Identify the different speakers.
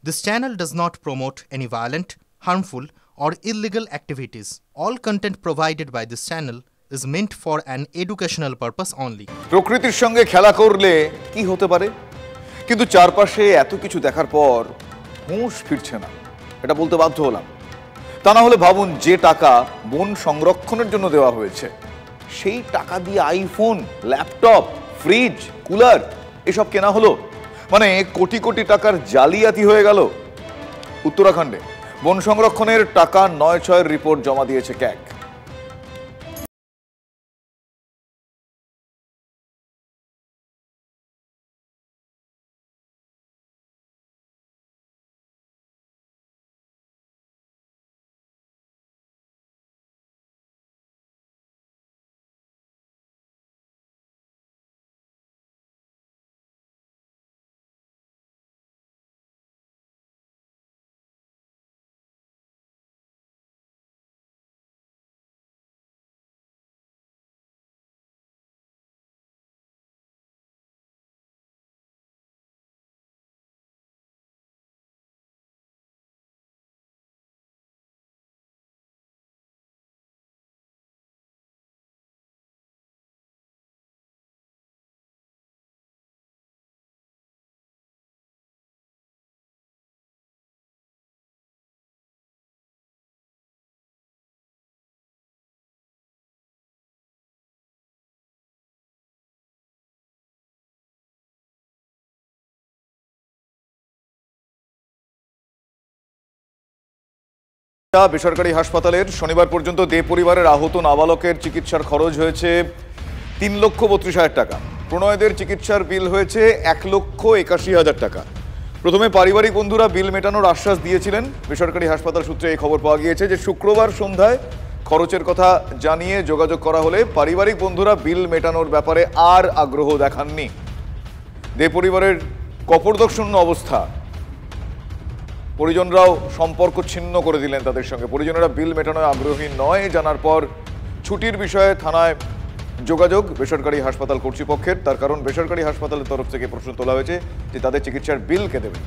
Speaker 1: This channel does not promote any violent, harmful, or illegal activities. All content provided by this channel is meant for an educational purpose only.
Speaker 2: প্রকৃতির সঙ্গে খেলা করলে কি হতে পারে, কিন্তু চারপাশে এত কিছু দেখার পর হুঁশ ফিরছে না, এটা বলতে বাধ্য হলাম। তা না হলে ভাবুন, যে টাকা বন সংরক্ষণের জন্য দেওয়া হয়েছে সেই টাকা দিয়ে আইফোন, ল্যাপটপ, ফ্রিজ, কুলার এসব কেনা হলো, মানে কোটি কোটি টাকার জালিয়াতি হয়ে গেল। উত্তরাখণ্ডে বন সংরক্ষণের টাকা ৯/৬ রিপোর্ট জমা দিয়েছে ক্যাগ। বেসরকারি হাসপাতালের শনিবার পর্যন্ত দে পরিবারের আহত নাবালকের চিকিৎসার খরচ হয়েছে ৩,৩২,০০০ টাকা। প্রণয়দের চিকিৎসার বিল হয়েছে ১,৮১,০০০ টাকা। প্রথমে পারিবারিক বন্ধুরা বিল মেটানোর আশ্বাস দিয়েছিলেন। বেসরকারি হাসপাতাল সূত্রে এই খবর পাওয়া গিয়েছে যে শুক্রবার সন্ধ্যায় খরচের কথা জানিয়ে যোগাযোগ করা হলে পারিবারিক বন্ধুরা বিল মেটানোর ব্যাপারে আর আগ্রহ দেখাননি। দে পরিবারের কপর্দকশূন্য অবস্থা, পরিজনরাও সম্পর্ক ছিন্ন করে দিলেন তাদের সঙ্গে। পরিজনেরা বিল মেটানোয় আগ্রহী নয় জানার পর ছুটির বিষয়ে থানায় যোগাযোগ বেসরকারি হাসপাতাল কর্তৃপক্ষের। তার কারণ বেসরকারি হাসপাতালের তরফ থেকে প্রশ্ন তোলা হয়েছে যে তাদের চিকিৎসার বিল কে দেবে।